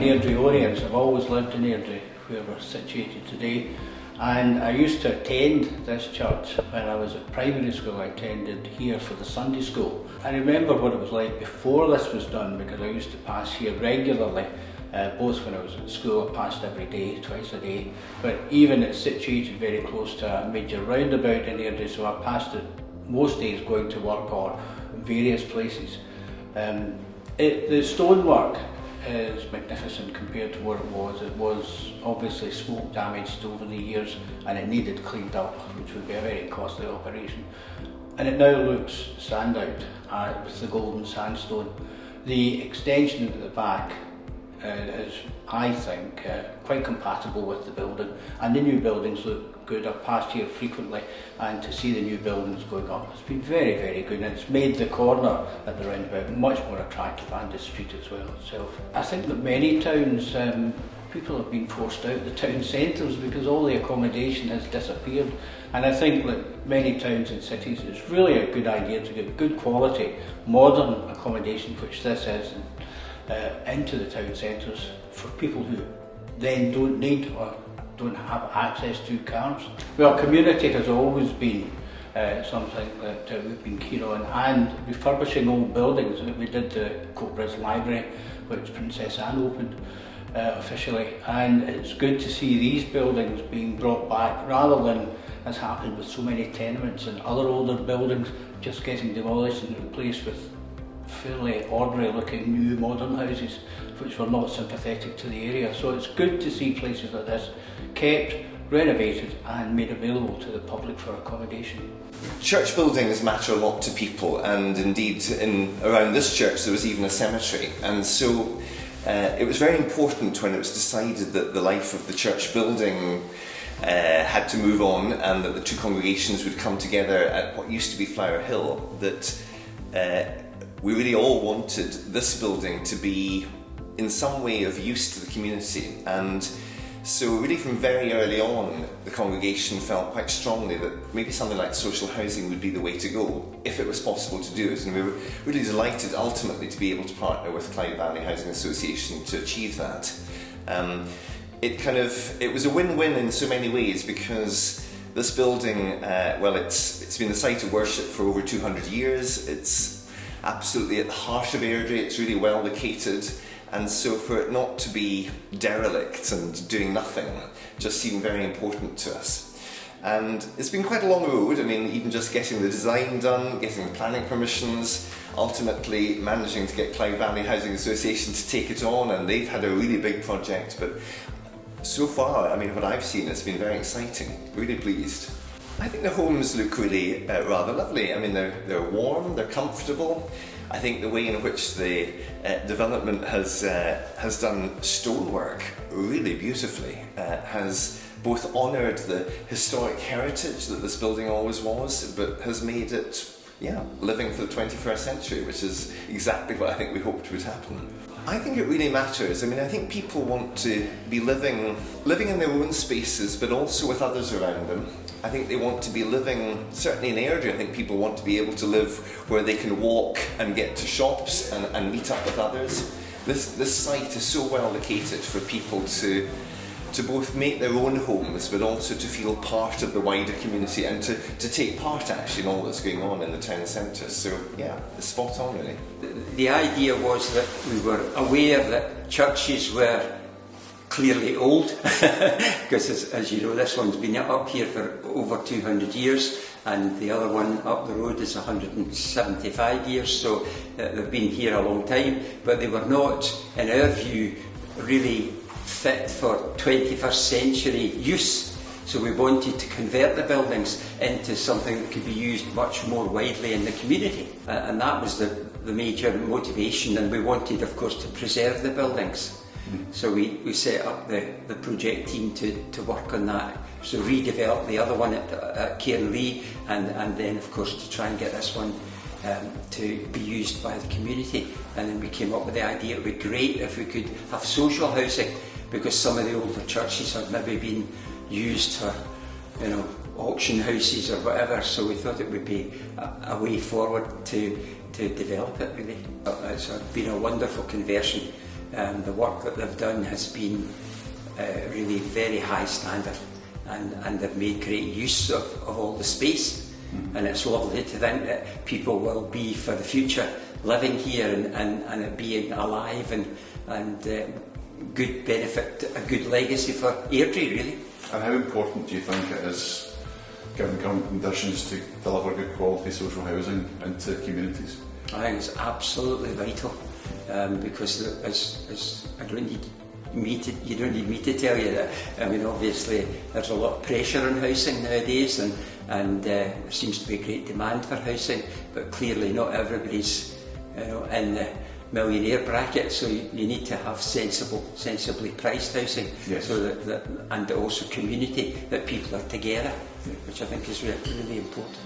Airdrie audience. I've always lived in Airdrie, where we're situated today. And I used to attend this church when I was at primary school. I attended here for the Sunday school. I remember what it was like before this was done, because I used to pass here regularly. Both when I was at school, I passed every day, twice a day. But even it's situated very close to a major roundabout in Airdrie, so I passed it most days going to work or various places. The stonework is magnificent compared to what it was. It was obviously smoke damaged over the years and it needed cleaned up, which would be a very costly operation. And it now looks standout with the golden sandstone. The extension at the back is, I think, quite compatible with the building, and the new buildings look good. I've passed here frequently, and to see the new buildings going up, it's been very, very good, and it's made the corner at the roundabout much more attractive, and the street as well itself. I think that many towns, people have been forced out of the town centres because all the accommodation has disappeared, and I think that many towns and cities, it's really a good idea to give good quality, modern accommodation, which this is, into the town centres for people who then don't need or don't have access to cars. Well, community has always been something that we've been keen on, and refurbishing old buildings. We did the Coatbridge Library, which Princess Anne opened officially, and it's good to see these buildings being brought back rather than, as happened with so many tenements and other older buildings, just getting demolished and replaced with fairly ordinary looking new modern houses which were not sympathetic to the area. So it's good to see places like this kept, renovated and made available to the public for accommodation. Church buildings matter a lot to people, and indeed around this church there was even a cemetery, and so it was very important when it was decided that the life of the church building had to move on and that the two congregations would come together at what used to be Flower Hill, that we really all wanted this building to be in some way of use to the community. And so really from very early on, the congregation felt quite strongly that maybe something like social housing would be the way to go, if it was possible to do it. And we were really delighted ultimately to be able to partner with Clyde Valley Housing Association to achieve that. It was a win-win in so many ways, because this building, well, it's been the site of worship for over 200 years. It's absolutely at the heart of Airdrie, it's really well located, and so for it not to be derelict and doing nothing just seemed very important to us. And it's been quite a long road. I mean, even just getting the design done, getting the planning permissions, ultimately managing to get Clyde Valley Housing Association to take it on, and they've had a really big project, but so far, I mean, what I've seen has been very exciting, really pleased. I think the homes look really rather lovely. I mean, they're warm, they're comfortable. I think the way in which the development has done stonework really beautifully has both honoured the historic heritage that this building always was, but has made it, living for the 21st century, which is exactly what I think we hoped would happen. I think it really matters. I mean, I think people want to be living in their own spaces, but also with others around them. I think they want to be living, certainly in Airdrie, I think people want to be able to live where they can walk and get to shops and meet up with others. This site is so well located for people to both make their own homes, but also to feel part of the wider community and to take part actually in all that's going on in the town centre. So yeah, it's spot on really. The idea was that we were aware that churches were clearly old, because as you know, this one's been up here for over 200 years and the other one up the road is 175 years, so they've been here a long time, but they were not, in our view, really fit for 21st century use. So we wanted to convert the buildings into something that could be used much more widely in the community, and that was the major motivation, and we wanted, of course, to preserve the buildings. So we set up the project team to work on that. So redevelop the other one at Cairnlee, and then of course to try and get this one to be used by the community. And then we came up with the idea it would be great if we could have social housing, because some of the older churches had maybe been used for, auction houses or whatever. So we thought it would be a way forward to develop it really. It's been a wonderful conversion. The work that they've done has been really very high standard, and they've made great use of all the space. And it's lovely to think that people will be, for the future, living here and it being alive and good benefit, a good legacy for Airdrie, really. And how important do you think it is, given the current conditions, to deliver good quality social housing into communities? I think it's absolutely vital, because as I don't need you don't need me to tell you that. I mean, obviously there's a lot of pressure on housing nowadays, and there seems to be a great demand for housing, but clearly not everybody's in the millionaire bracket, so you need to have sensibly priced housing. Yes. So that and also community, that people are together, which I think is really important.